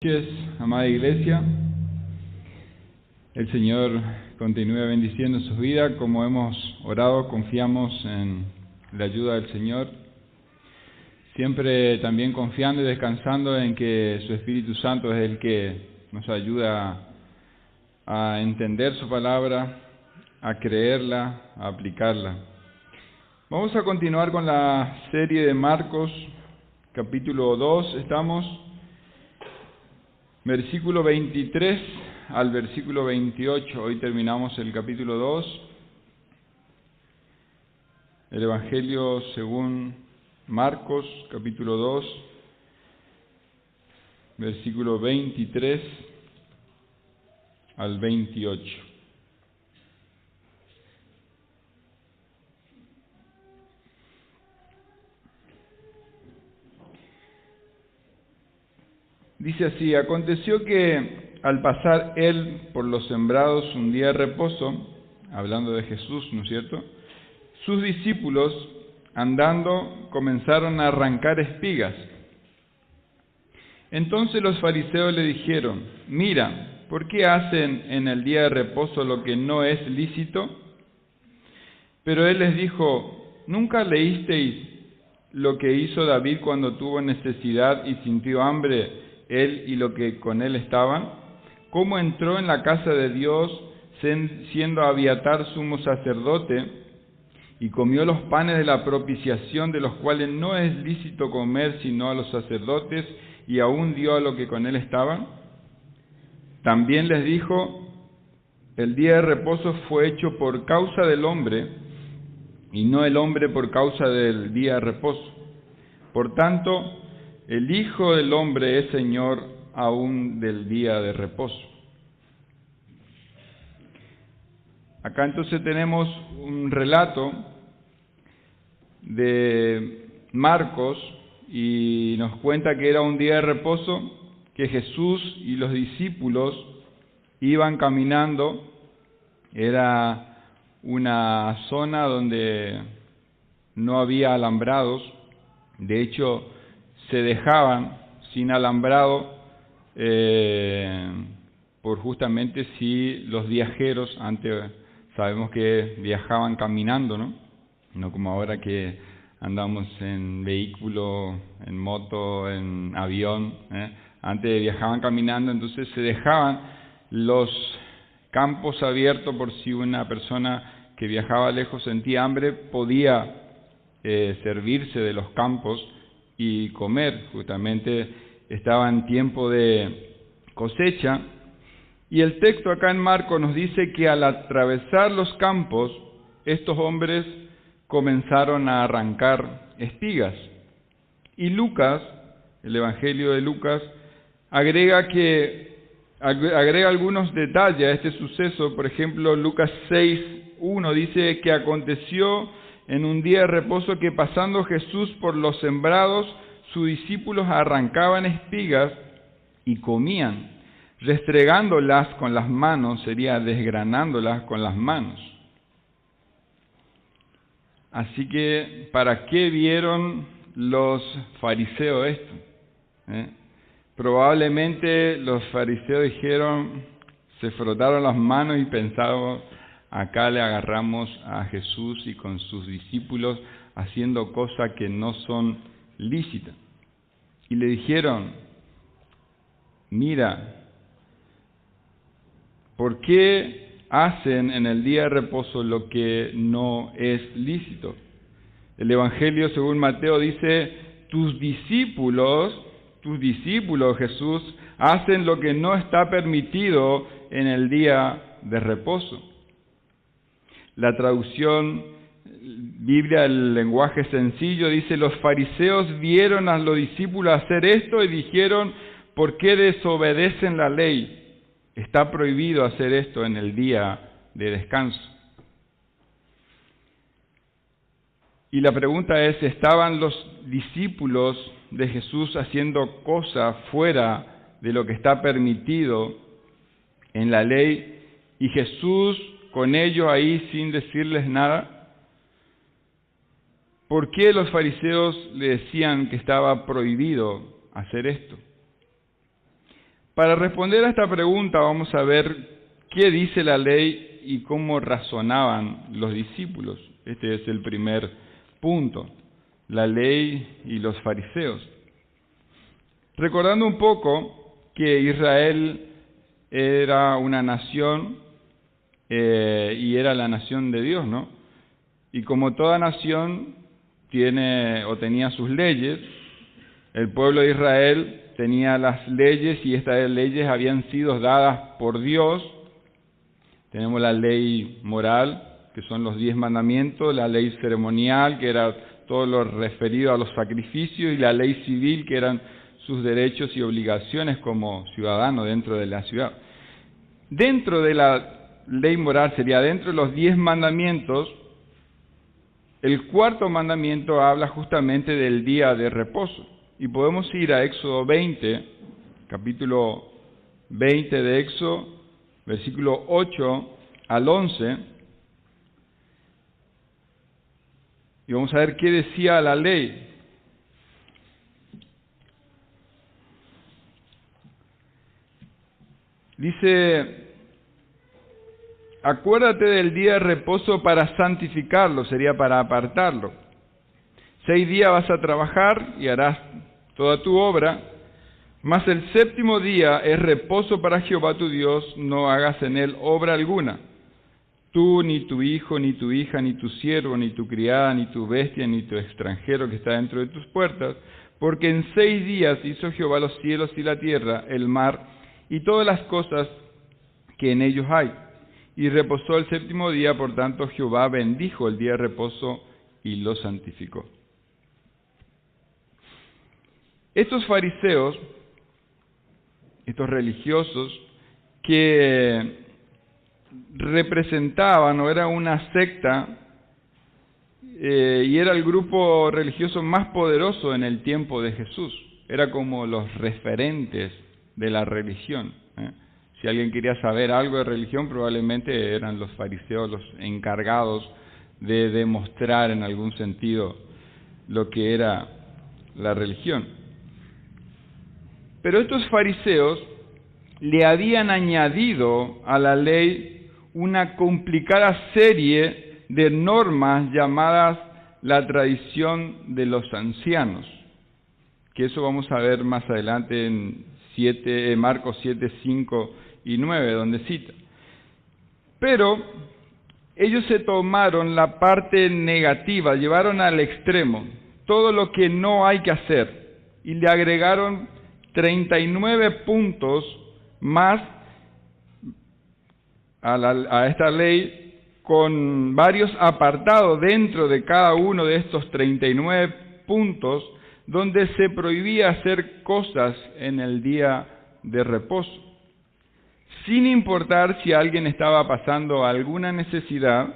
Buenas noches, amada iglesia. El Señor continúe bendiciendo sus vidas. Como hemos orado, confiamos en la ayuda del Señor, siempre también confiando y descansando en que su Espíritu Santo es el que nos ayuda a entender su palabra, a creerla, a aplicarla. Vamos a continuar con la serie de Marcos, capítulo 2. Estamos versículo 23 al versículo 28. Hoy terminamos el capítulo 2. El Evangelio según Marcos, capítulo 2, versículo 23 al 28. Dice así: aconteció que al pasar él por los sembrados un día de reposo, hablando de Jesús, ¿no es cierto?, sus discípulos, andando, comenzaron a arrancar espigas. Entonces los fariseos le dijeron: mira, ¿por qué hacen en el día de reposo lo que no es lícito? Pero él les dijo: ¿nunca leísteis lo que hizo David cuando tuvo necesidad y sintió hambre, él y lo que con él estaban? ¿Cómo entró en la casa de Dios, siendo Abiatar sumo sacerdote, y comió los panes de la propiciación, de los cuales no es lícito comer sino a los sacerdotes, y aún dio a lo que con él estaban? También les dijo: el día de reposo fue hecho por causa del hombre, y no el hombre por causa del día de reposo. Por tanto, el Hijo del Hombre es Señor aún del día de reposo. Acá entonces tenemos un relato de Marcos y nos cuenta que era un día de reposo, que Jesús y los discípulos iban caminando. Era una zona donde no había alambrados. De hecho, se dejaban sin alambrado por justamente si los viajeros, antes sabemos que viajaban caminando, no como ahora que andamos en vehículo, en moto, en avión. Antes viajaban caminando, entonces se dejaban los campos abiertos por si una persona que viajaba lejos sentía hambre, podía servirse de los campos y comer. Justamente estaba en tiempo de cosecha, y el texto acá en Marcos nos dice que al atravesar los campos, estos hombres comenzaron a arrancar espigas. Y Lucas, el Evangelio de Lucas, agrega algunos detalles a este suceso. Por ejemplo, Lucas 6:1 dice que aconteció en un día de reposo que, pasando Jesús por los sembrados, sus discípulos arrancaban espigas y comían, restregándolas con las manos, sería desgranándolas con las manos. Así que, ¿para qué vieron los fariseos esto? Probablemente los fariseos dijeron, se frotaron las manos y pensaron: acá le agarramos a Jesús y con sus discípulos haciendo cosas que no son lícitas. Y le dijeron: mira, ¿por qué hacen en el día de reposo lo que no es lícito? El Evangelio según Mateo dice: tus discípulos, Jesús, hacen lo que no está permitido en el día de reposo. La traducción Biblia del lenguaje sencillo dice: los fariseos vieron a los discípulos hacer esto y dijeron: ¿por qué desobedecen la ley? Está prohibido hacer esto en el día de descanso. Y la pregunta es: ¿estaban los discípulos de Jesús haciendo cosas fuera de lo que está permitido en la ley, y Jesús con ellos ahí sin decirles nada? ¿Por qué los fariseos le decían que estaba prohibido hacer esto? Para responder a esta pregunta vamos a ver qué dice la ley y cómo razonaban los discípulos. Este es el primer punto, la ley y los fariseos. Recordando un poco que Israel era una nación y era la nación de Dios, ¿no? Y como toda nación tenía sus leyes, el pueblo de Israel tenía las leyes y estas leyes habían sido dadas por Dios. Tenemos la ley moral, que son los 10 mandamientos, la ley ceremonial, que era todo lo referido a los sacrificios, y la ley civil, que eran sus derechos y obligaciones como ciudadano dentro de la ciudad. Dentro de la ley moral sería, dentro de los 10 mandamientos, el cuarto mandamiento habla justamente del día de reposo. Y podemos ir a Éxodo 20, capítulo 20 de Éxodo, versículo 8 al 11, y vamos a ver qué decía la ley. Dice: acuérdate del día de reposo para santificarlo, sería para apartarlo. 6 días vas a trabajar y harás toda tu obra, mas el 7º día es reposo para Jehová tu Dios, no hagas en él obra alguna. Tú, ni tu hijo, ni tu hija, ni tu siervo, ni tu criada, ni tu bestia, ni tu extranjero que está dentro de tus puertas, porque en 6 días hizo Jehová los cielos y la tierra, el mar, y todas las cosas que en ellos hay. Y reposó el 7º día, por tanto Jehová bendijo el día de reposo y lo santificó. Estos fariseos, estos religiosos, que representaban o era una secta y era el grupo religioso más poderoso en el tiempo de Jesús, era como los referentes de la religión. Si alguien quería saber algo de religión, probablemente eran los fariseos los encargados de demostrar en algún sentido lo que era la religión. Pero estos fariseos le habían añadido a la ley una complicada serie de normas llamadas la tradición de los ancianos, que eso vamos a ver más adelante en Marcos 7, 5 y 9, donde cita. Pero ellos se tomaron la parte negativa, llevaron al extremo todo lo que no hay que hacer y le agregaron 39 puntos más a esta ley, con varios apartados dentro de cada uno de estos 39 puntos, donde se prohibía hacer cosas en el día de reposo, sin importar si alguien estaba pasando alguna necesidad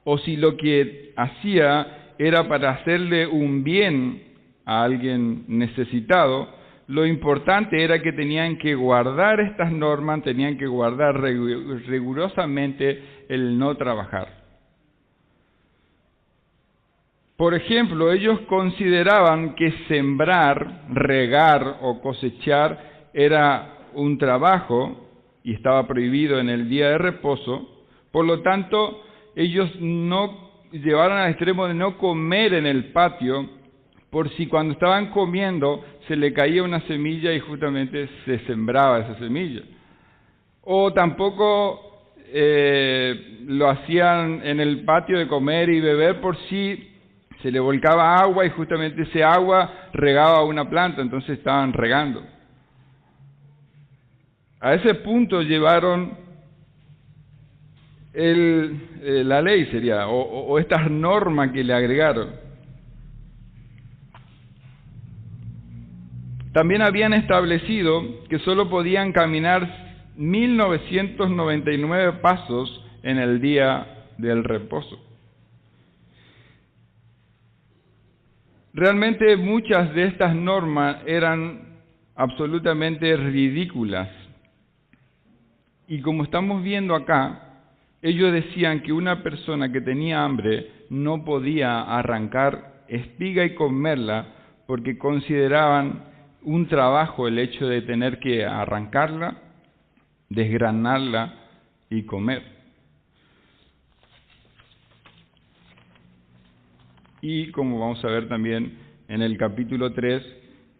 o si lo que hacía era para hacerle un bien a alguien necesitado. Lo importante era que tenían que guardar estas normas, tenían que guardar rigurosamente el no trabajar. Por ejemplo, ellos consideraban que sembrar, regar o cosechar era un trabajo y estaba prohibido en el día de reposo. Por lo tanto, ellos no llevaron al extremo de no comer en el patio, por si cuando estaban comiendo se le caía una semilla y justamente se sembraba esa semilla. O tampoco lo hacían en el patio de comer y beber por si se le volcaba agua y justamente ese agua regaba una planta, entonces estaban regando. A ese punto llevaron la ley, sería, o estas normas que le agregaron. También habían establecido que solo podían caminar 1999 pasos en el día del reposo. Realmente muchas de estas normas eran absolutamente ridículas. Y como estamos viendo acá, ellos decían que una persona que tenía hambre no podía arrancar espiga y comerla porque consideraban un trabajo el hecho de tener que arrancarla, desgranarla y comer. Y como vamos a ver también en el capítulo 3,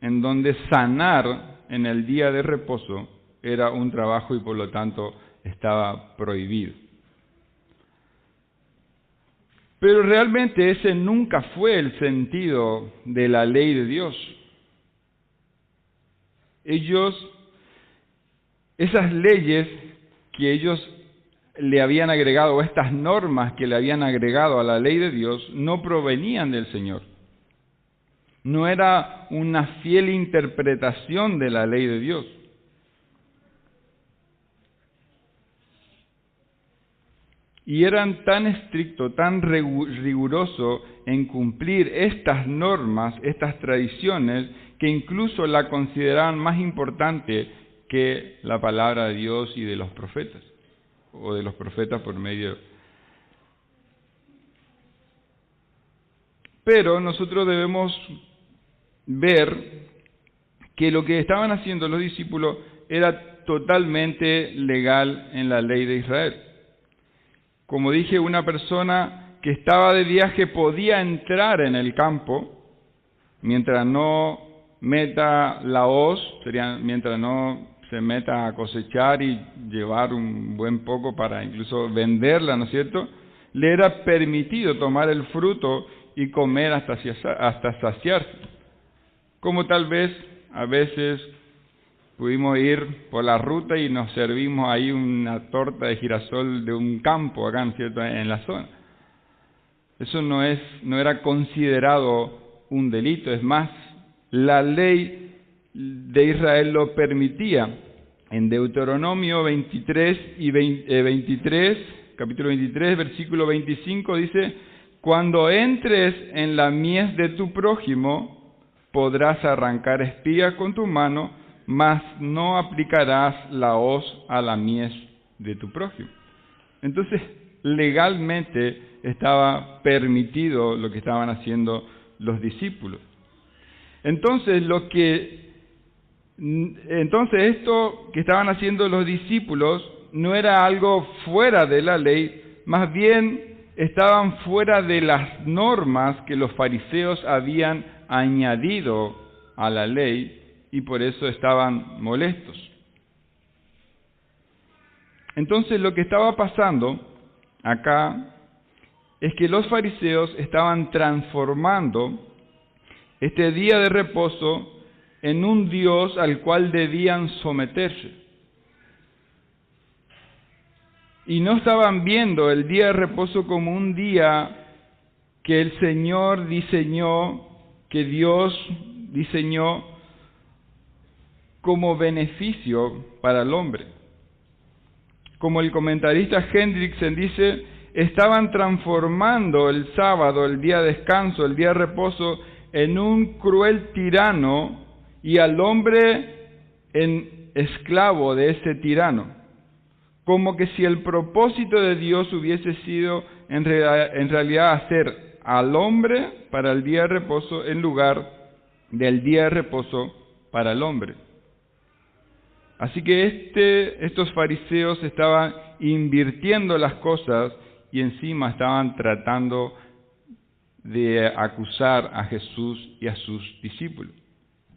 en donde sanar en el día de reposo era un trabajo y por lo tanto estaba prohibido. Pero realmente ese nunca fue el sentido de la ley de Dios. Esas leyes que ellos le habían agregado, o estas normas que le habían agregado a la ley de Dios, no provenían del Señor. No era una fiel interpretación de la ley de Dios. Y eran tan estrictos, tan rigurosos en cumplir estas normas, estas tradiciones, que incluso la consideraban más importante que la palabra de Dios y de los profetas, o de los profetas por medio. Pero nosotros debemos ver que lo que estaban haciendo los discípulos era totalmente legal en la ley de Israel. Como dije, una persona que estaba de viaje podía entrar en el campo mientras no meta la hoz, mientras no se meta a cosechar y llevar un buen poco para incluso venderla, ¿no es cierto? Le era permitido tomar el fruto y comer hasta saciarse. Como tal vez a veces pudimos ir por la ruta y nos servimos ahí una torta de girasol de un campo acá, ¿no es cierto?, en la zona. Eso no era considerado un delito, es más, la ley de Israel lo permitía. En Deuteronomio 23, capítulo 23, versículo 25 dice: cuando entres en la mies de tu prójimo, podrás arrancar espigas con tu mano, mas no aplicarás la hoz a la mies de tu prójimo. Entonces, legalmente estaba permitido lo que estaban haciendo los discípulos. Entonces, esto que estaban haciendo los discípulos no era algo fuera de la ley, más bien estaban fuera de las normas que los fariseos habían añadido a la ley, y por eso estaban molestos. Entonces lo que estaba pasando acá es que los fariseos estaban transformando este día de reposo en un Dios al cual debían someterse. Y no estaban viendo el día de reposo como un día que el Señor diseñó, que Dios diseñó como beneficio para el hombre. Como el comentarista Hendrickson dice, estaban transformando el sábado, el día de descanso, el día de reposo, en un cruel tirano y al hombre en esclavo de ese tirano. Como que si el propósito de Dios hubiese sido en realidad hacer al hombre para el día de reposo en lugar del día de reposo para el hombre. Así que estos fariseos estaban invirtiendo las cosas y encima estaban tratando de acusar a Jesús y a sus discípulos.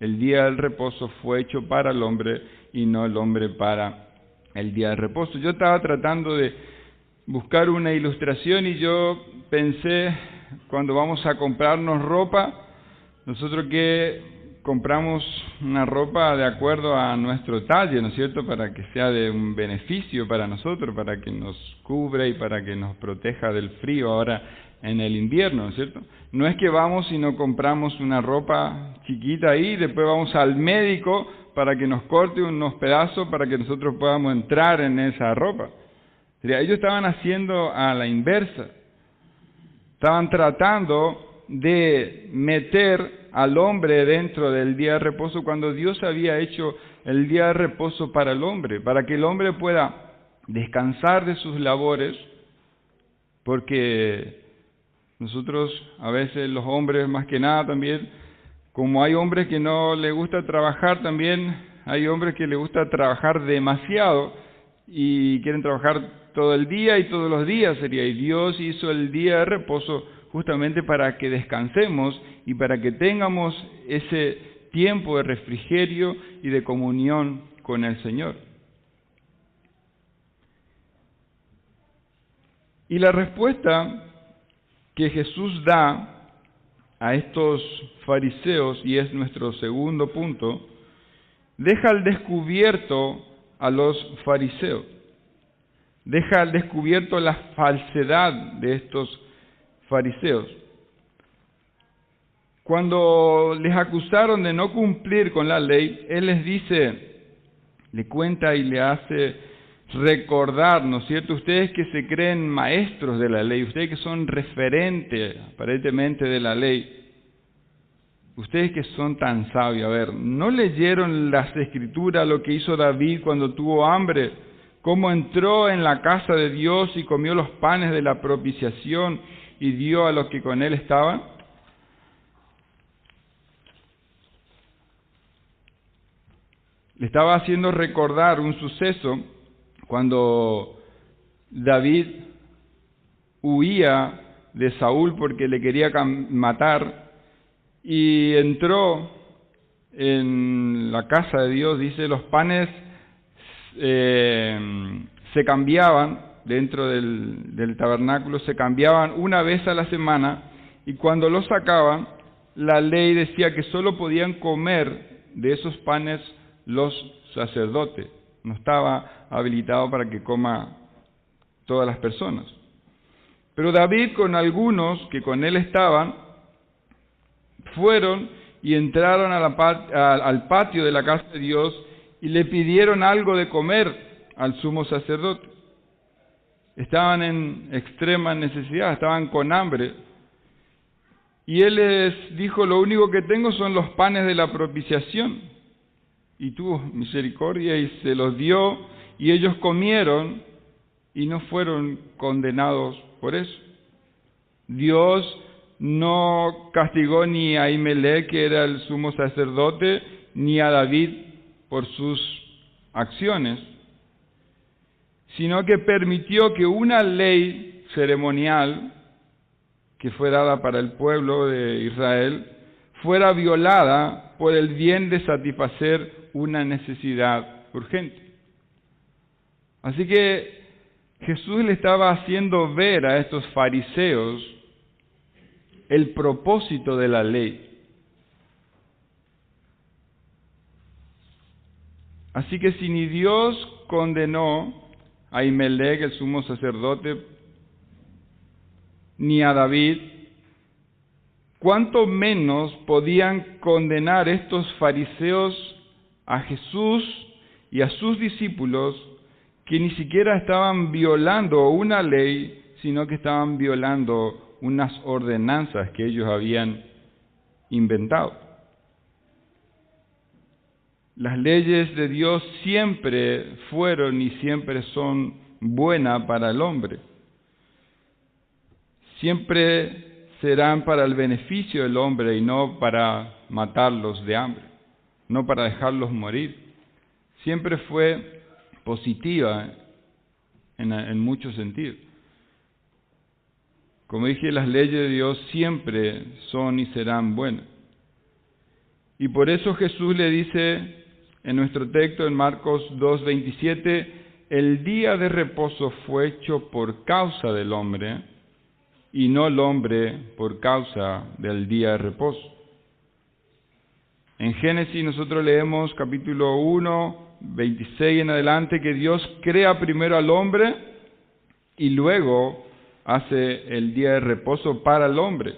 El día del reposo fue hecho para el hombre y no el hombre para el día de reposo. Yo estaba tratando de buscar una ilustración y yo pensé, cuando vamos a comprarnos ropa, nosotros que compramos una ropa de acuerdo a nuestro talle, ¿no es cierto?, para que sea de un beneficio para nosotros, para que nos cubra y para que nos proteja del frío ahora en el invierno, ¿no es cierto? No es que vamos y nos compramos una ropa chiquita ahí y después vamos al médico para que nos corte unos pedazos para que nosotros podamos entrar en esa ropa. Ellos estaban haciendo a la inversa. Estaban tratando de meter al hombre dentro del día de reposo cuando Dios había hecho el día de reposo para el hombre, para que el hombre pueda descansar de sus labores, porque nosotros a veces los hombres más que nada también Como hay hombres que no les gusta trabajar, también hay hombres que les gusta trabajar demasiado y quieren trabajar todo el día y todos los días sería. Y Dios hizo el día de reposo justamente para que descansemos y para que tengamos ese tiempo de refrigerio y de comunión con el Señor. Y la respuesta que Jesús da a estos fariseos, y es nuestro segundo punto, deja al descubierto a los fariseos. Deja al descubierto la falsedad de estos fariseos. Cuando les acusaron de no cumplir con la ley, Él les dice, le cuenta y le hace recordar, ¿no es cierto? Ustedes que se creen maestros de la ley, ustedes que son referentes aparentemente de la ley, ustedes que son tan sabios, a ver, ¿no leyeron las Escrituras lo que hizo David cuando tuvo hambre? ¿Cómo entró en la casa de Dios y comió los panes de la propiciación y dio a los que con él estaban? Le estaba haciendo recordar un suceso cuando David huía de Saúl porque le quería matar y entró en la casa de Dios. Dice, los panes se cambiaban dentro del tabernáculo, se cambiaban una vez a la semana, y cuando los sacaban, la ley decía que solo podían comer de esos panes los sacerdotes. No estaba habilitado para que coma todas las personas. Pero David, con algunos que con él estaban, fueron y entraron al patio de la casa de Dios y le pidieron algo de comer al sumo sacerdote. Estaban en extrema necesidad, estaban con hambre. Y él les dijo, lo único que tengo son los panes de la propiciación. Y tuvo misericordia y se los dio, y ellos comieron y no fueron condenados por eso. Dios no castigó ni a Ahimelech, que era el sumo sacerdote, ni a David por sus acciones, sino que permitió que una ley ceremonial que fue dada para el pueblo de Israel fuera violada por el bien de satisfacer una necesidad urgente. Así que Jesús le estaba haciendo ver a estos fariseos el propósito de la ley. Así que si ni Dios condenó a Ahimelech, el sumo sacerdote, ni a David, ¿cuánto menos podían condenar estos fariseos a Jesús y a sus discípulos, que ni siquiera estaban violando una ley, sino que estaban violando unas ordenanzas que ellos habían inventado? Las leyes de Dios siempre fueron y siempre son buenas para el hombre. Siempre serán para el beneficio del hombre y no para matarlos de hambre, no para dejarlos morir. Siempre fue positiva en muchos sentidos. Como dije, las leyes de Dios siempre son y serán buenas. Y por eso Jesús le dice en nuestro texto en Marcos 2:27, el día de reposo fue hecho por causa del hombre y no el hombre por causa del día de reposo. En Génesis nosotros leemos capítulo 1, 26 en adelante, que Dios crea primero al hombre y luego hace el día de reposo para el hombre.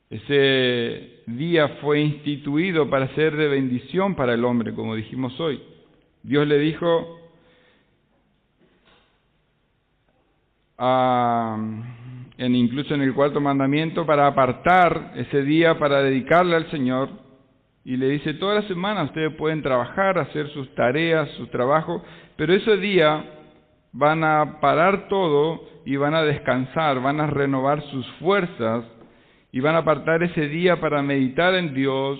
Ese día fue instituido para ser de bendición para el hombre, como dijimos hoy. Dios le dijo incluso en el cuarto mandamiento, para apartar ese día para dedicarle al Señor, y le dice, toda la semana ustedes pueden trabajar, hacer sus tareas, su trabajo, pero ese día van a parar todo y van a descansar, van a renovar sus fuerzas y van a apartar ese día para meditar en Dios,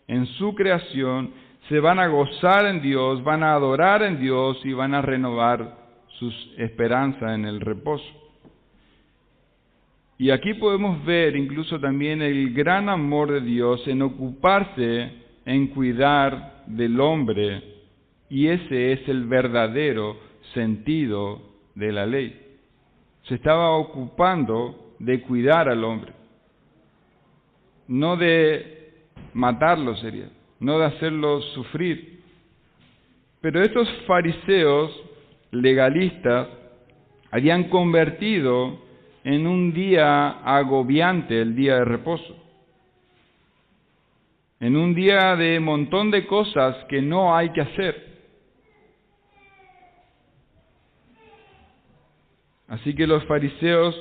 en su creación, se van a gozar en Dios, van a adorar en Dios y van a renovar sus esperanzas en el reposo. Y aquí podemos ver incluso también el gran amor de Dios en ocuparse, en cuidar del hombre, y ese es el verdadero sentido de la ley. Se estaba ocupando de cuidar al hombre, no de matarlo sería, no de hacerlo sufrir. Pero estos fariseos legalistas habían convertido en un día agobiante el día de reposo, en un día de montón de cosas que no hay que hacer. Así que los fariseos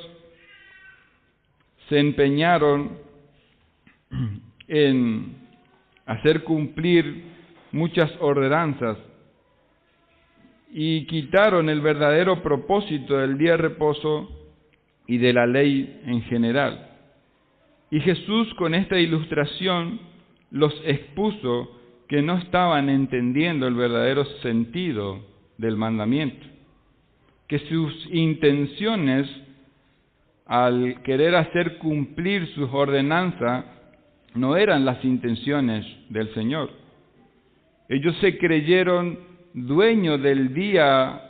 se empeñaron en hacer cumplir muchas ordenanzas y quitaron el verdadero propósito del día de reposo y de la ley en general. Y Jesús con esta ilustración los expuso que no estaban entendiendo el verdadero sentido del mandamiento, que sus intenciones al querer hacer cumplir sus ordenanzas no eran las intenciones del Señor. Ellos se creyeron dueños del día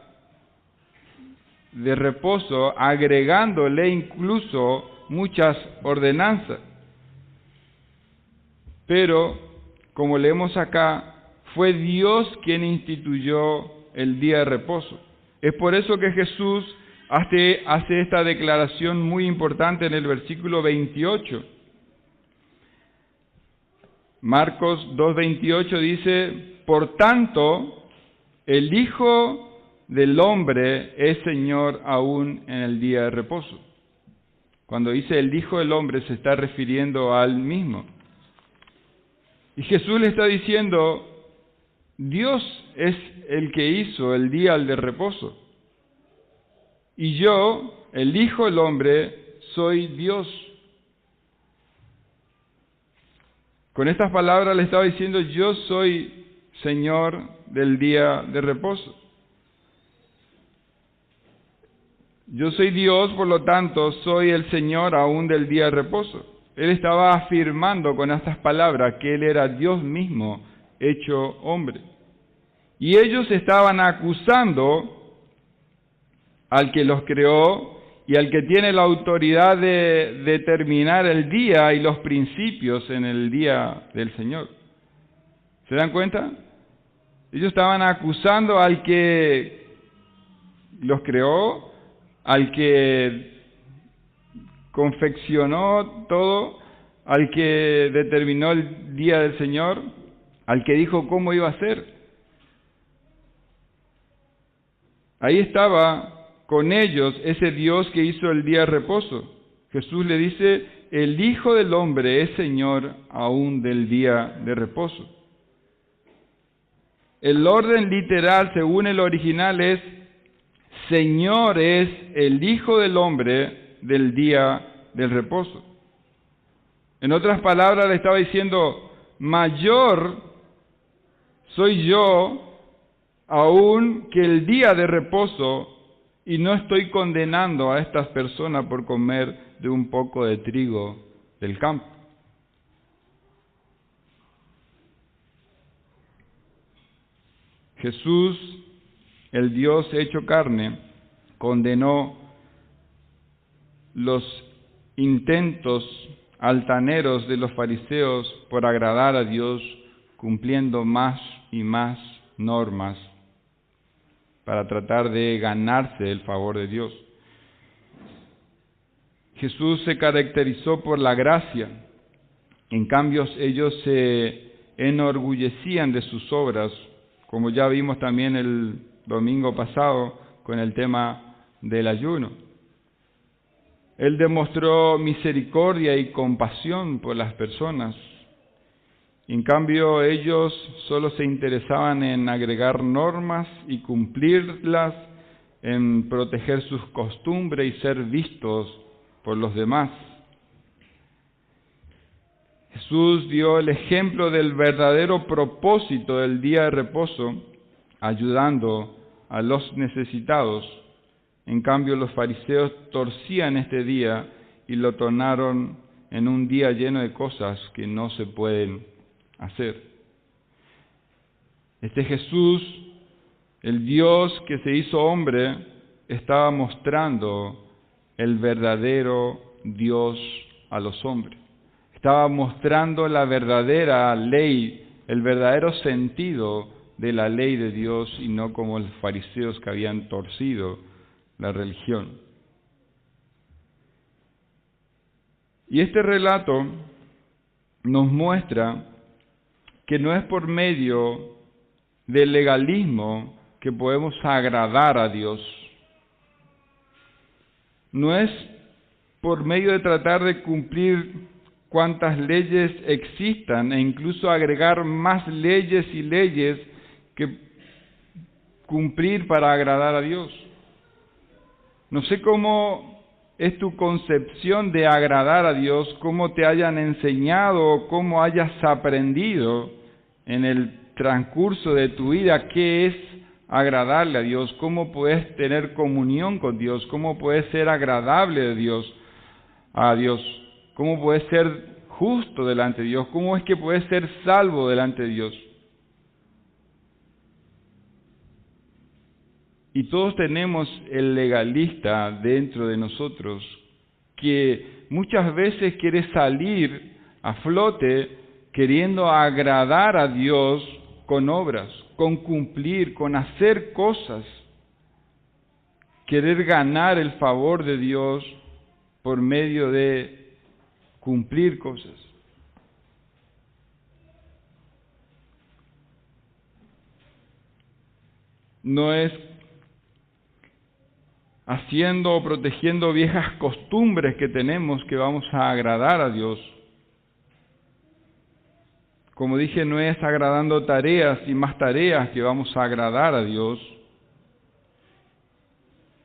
de reposo, agregándole incluso muchas ordenanzas. Pero, como leemos acá, fue Dios quien instituyó el día de reposo. Es por eso que Jesús hace esta declaración muy importante en el versículo 28. Marcos 2:28 dice: por tanto, el Hijo del Hombre es Señor aún en el día de reposo. Cuando dice el Hijo del Hombre se está refiriendo al mismo. Y Jesús le está diciendo, Dios es el que hizo el día de reposo. Y yo, el Hijo del Hombre, soy Dios. Con estas palabras le estaba diciendo, yo soy Señor del día de reposo. Yo soy Dios, por lo tanto, soy el Señor aún del día de reposo. Él estaba afirmando con estas palabras que Él era Dios mismo, hecho hombre. Y ellos estaban acusando al que los creó y al que tiene la autoridad de determinar el día y los principios en el día del Señor. ¿Se dan cuenta? Ellos estaban acusando al que los creó, al que confeccionó todo, al que determinó el día del Señor, al que dijo cómo iba a ser. Ahí estaba con ellos ese Dios que hizo el día de reposo. Jesús le dice, el Hijo del Hombre es Señor aún del día de reposo. El orden literal, según el original, es Señor es el Hijo del Hombre del día del reposo. En otras palabras, le estaba diciendo, mayor soy yo aún que el día de reposo, y no estoy condenando a estas personas por comer de un poco de trigo del campo. Jesús, el Dios hecho carne, condenó los intentos altaneros de los fariseos por agradar a Dios, cumpliendo más y más normas para tratar de ganarse el favor de Dios. Jesús se caracterizó por la gracia. En cambio, ellos se enorgullecían de sus obras, como ya vimos también el domingo pasado con el tema del ayuno. Él demostró misericordia y compasión por las personas. En cambio, ellos solo se interesaban en agregar normas y cumplirlas, en proteger sus costumbres y ser vistos por los demás. Jesús dio el ejemplo del verdadero propósito del día de reposo, ayudando a los necesitados. En cambio, los fariseos torcían este día y lo tornaron en un día lleno de cosas que no se pueden hacer. Este Jesús, el Dios que se hizo hombre, estaba mostrando el verdadero Dios a los hombres. Estaba mostrando la verdadera ley, el verdadero sentido de la ley de Dios y no como los fariseos que habían torcido la religión. Y este relato nos muestra que no es por medio del legalismo que podemos agradar a Dios. No es por medio de tratar de cumplir cuantas leyes existan e incluso agregar más leyes y leyes que cumplir para agradar a Dios. No sé cómo es tu concepción de agradar a Dios, cómo te hayan enseñado o cómo hayas aprendido en el transcurso de tu vida qué es agradarle a Dios, cómo puedes tener comunión con Dios, cómo puedes ser agradable a Dios, cómo puedes ser justo delante de Dios, cómo es que puedes ser salvo delante de Dios. Y todos tenemos el legalista dentro de nosotros que muchas veces quiere salir a flote queriendo agradar a Dios con obras, con cumplir, con hacer cosas, querer ganar el favor de Dios por medio de cumplir cosas. No es haciendo o protegiendo viejas costumbres que tenemos que vamos a agradar a Dios. Como dije, no es agradando tareas y más tareas que vamos a agradar a Dios.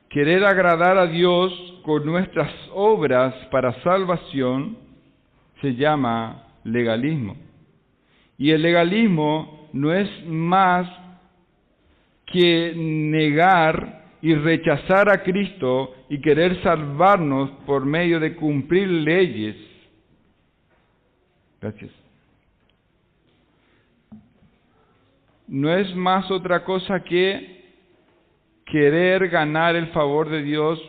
Querer agradar a Dios con nuestras obras para salvación se llama legalismo. Y el legalismo no es más que negar y rechazar a Cristo y querer salvarnos por medio de cumplir leyes. Gracias. No es más otra cosa que querer ganar el favor de Dios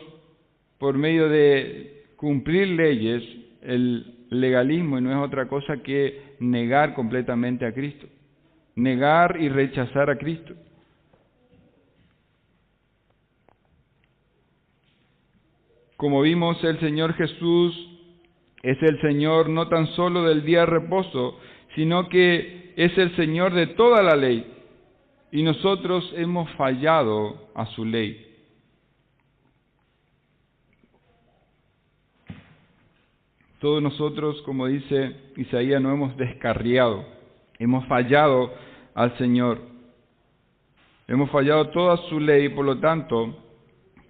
por medio de cumplir leyes, el legalismo, y no es otra cosa que negar completamente a Cristo, negar y rechazar a Cristo. Como vimos, el Señor Jesús es el Señor no tan solo del día de reposo, sino que es el Señor de toda la ley, y nosotros hemos fallado a su ley. Todos nosotros, como dice Isaías, no hemos descarriado, hemos fallado al Señor. Hemos fallado toda su ley, por lo tanto,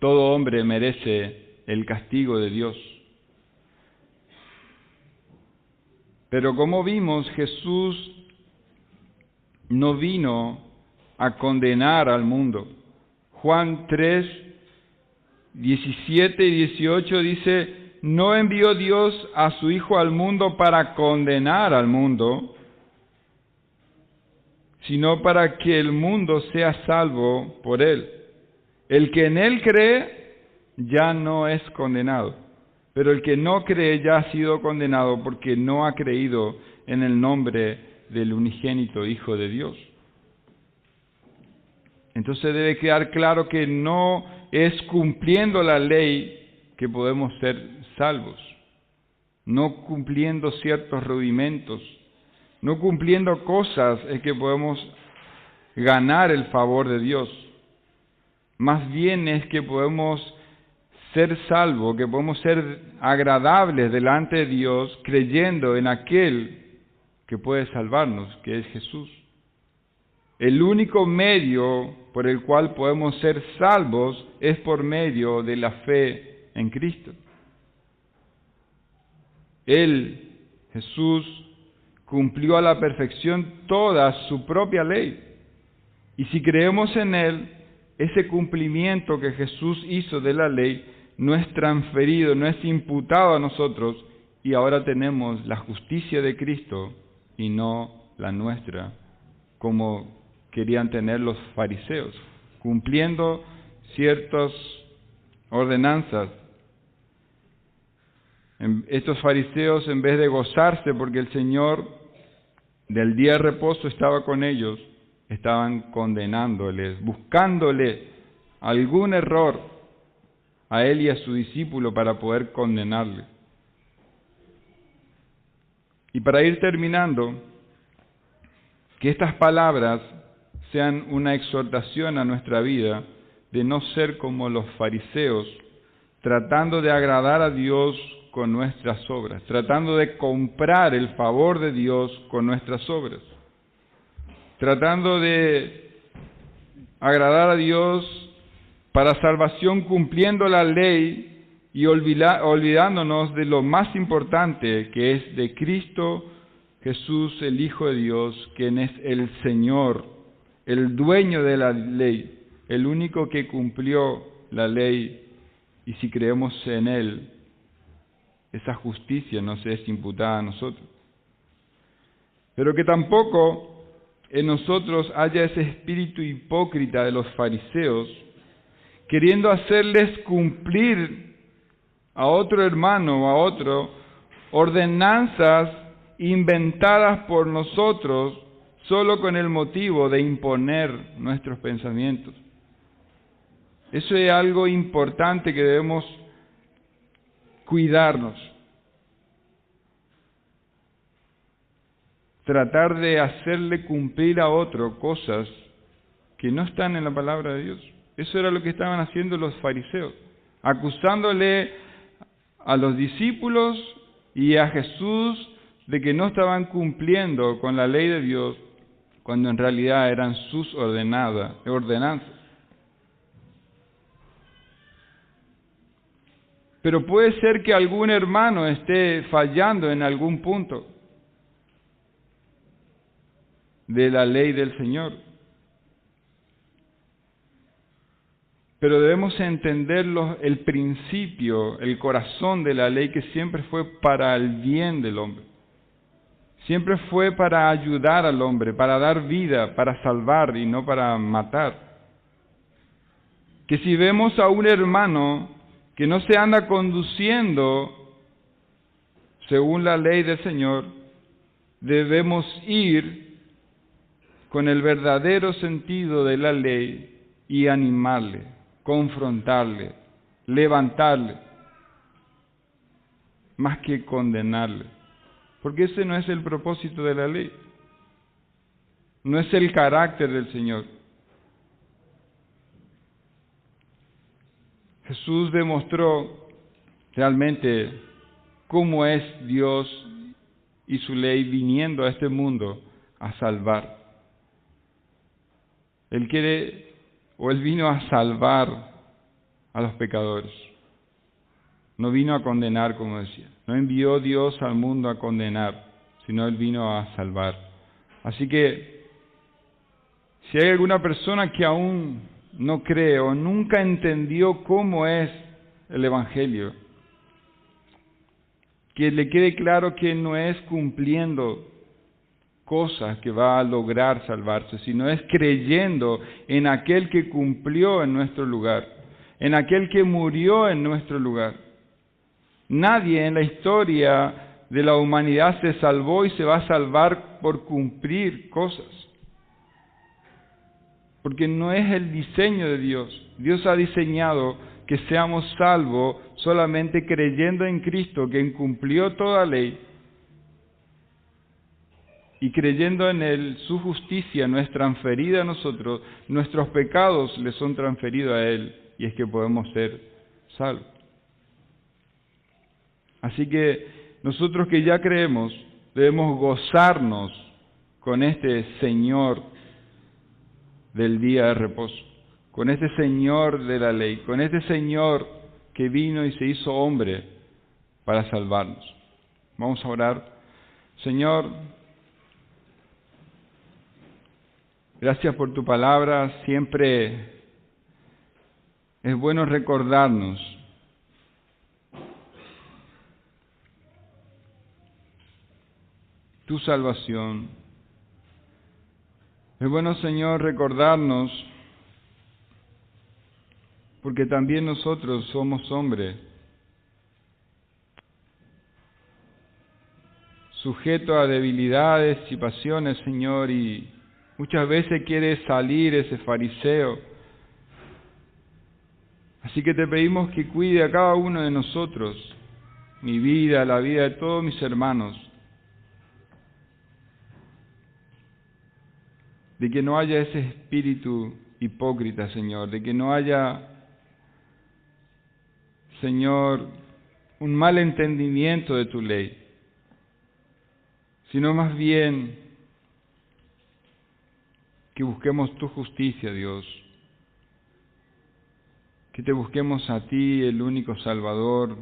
todo hombre merece el castigo de Dios. Pero como vimos, Jesús no vino a condenar al mundo. Juan 3, 17 y 18 dice: no envió Dios a su Hijo al mundo para condenar al mundo, sino para que el mundo sea salvo por él. El que en él cree ya no es condenado, pero el que no cree ya ha sido condenado porque no ha creído en el nombre del unigénito Hijo de Dios. Entonces debe quedar claro que no es cumpliendo la ley que podemos ser salvos, no cumpliendo ciertos rudimentos, no cumpliendo cosas es que podemos ganar el favor de Dios. Más bien es que podemos ser salvos, que podemos ser agradables delante de Dios creyendo en aquel que puede salvarnos, que es Jesús. El único medio por el cual podemos ser salvos es por medio de la fe en Cristo. Él, Jesús, cumplió a la perfección toda su propia ley. Y si creemos en Él, ese cumplimiento que Jesús hizo de la ley no es transferido, no es imputado a nosotros, y ahora tenemos la justicia de Cristo y no la nuestra, como querían tener los fariseos, cumpliendo ciertas ordenanzas. Estos fariseos, en vez de gozarse porque el Señor del día de reposo estaba con ellos, estaban condenándoles, buscándole algún error a él y a su discípulo para poder condenarle. Y para ir terminando, que estas palabras sean una exhortación a nuestra vida de no ser como los fariseos, tratando de agradar a Dios con nuestras obras, tratando de comprar el favor de Dios con nuestras obras, tratando de agradar a Dios para salvación cumpliendo la ley y olvidándonos de lo más importante, que es de Cristo Jesús, el Hijo de Dios, quien es el Señor, el dueño de la ley, el único que cumplió la ley, y si creemos en Él, esa justicia nos es imputada a nosotros. Pero que tampoco en nosotros haya ese espíritu hipócrita de los fariseos, queriendo hacerles cumplir a otro hermano o a otro ordenanzas inventadas por nosotros solo con el motivo de imponer nuestros pensamientos. Eso es algo importante que debemos cuidarnos. Tratar de hacerle cumplir a otro cosas que no están en la palabra de Dios. Eso era lo que estaban haciendo los fariseos, acusándole a los discípulos y a Jesús de que no estaban cumpliendo con la ley de Dios, cuando en realidad eran sus ordenanzas. Pero puede ser que algún hermano esté fallando en algún punto de la ley del Señor. Pero debemos entender el principio, el corazón de la ley, que siempre fue para el bien del hombre. Siempre fue para ayudar al hombre, para dar vida, para salvar y no para matar. Que si vemos a un hermano que no se anda conduciendo según la ley del Señor, debemos ir con el verdadero sentido de la ley y animarle, confrontarle, levantarle, más que condenarle. Porque ese no es el propósito de la ley, no es el carácter del Señor. Jesús demostró realmente cómo es Dios y su ley viniendo a este mundo a salvar. Él vino a salvar a los pecadores. No vino a condenar, como decía. No envió Dios al mundo a condenar, sino Él vino a salvar. Así que, si hay alguna persona que aún no cree o nunca entendió cómo es el Evangelio, que le quede claro que no es cumpliendo cosas que va a lograr salvarse, sino es creyendo en aquel que cumplió en nuestro lugar, en aquel que murió en nuestro lugar. Nadie en la historia de la humanidad se salvó y se va a salvar por cumplir cosas, porque no es el diseño de Dios. Dios ha diseñado que seamos salvos solamente creyendo en Cristo, quien cumplió toda ley, y creyendo en Él, su justicia no es transferida a nosotros, nuestros pecados le son transferidos a Él, y es que podemos ser salvos. Así que nosotros que ya creemos, debemos gozarnos con este Señor del día de reposo, con este Señor de la ley, con este Señor que vino y se hizo hombre para salvarnos. Vamos a orar. Señor, Gracias por tu palabra. Siempre es bueno recordarnos tu salvación. Es bueno, Señor, recordarnos, porque también nosotros somos hombres, sujetos a debilidades y pasiones, Señor, y muchas veces quiere salir ese fariseo. Así que te pedimos que cuide a cada uno de nosotros, mi vida, la vida de todos mis hermanos, de que no haya ese espíritu hipócrita, Señor, de que no haya, Señor, un mal entendimiento de tu ley, sino más bien que busquemos tu justicia, Dios, que te busquemos a ti, el único Salvador,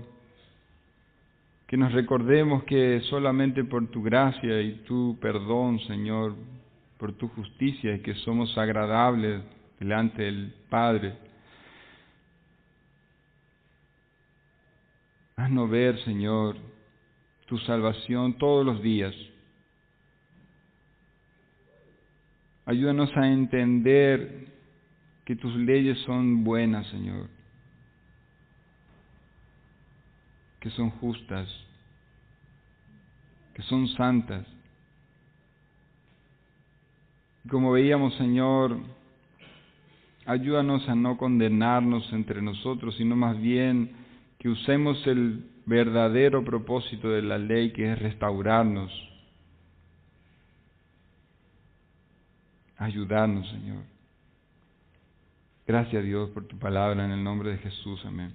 que nos recordemos que solamente por tu gracia y tu perdón, Señor, por tu justicia, es que somos agradables delante del Padre. Haznos ver, Señor, tu salvación todos los días. Ayúdanos a entender que tus leyes son buenas, Señor, que son justas, que son santas. Como veíamos, Señor, ayúdanos a no condenarnos entre nosotros, sino más bien que usemos el verdadero propósito de la ley, que es restaurarnos. Ayudarnos, Señor. Gracias, Dios, por tu palabra, en el nombre de Jesús. Amén.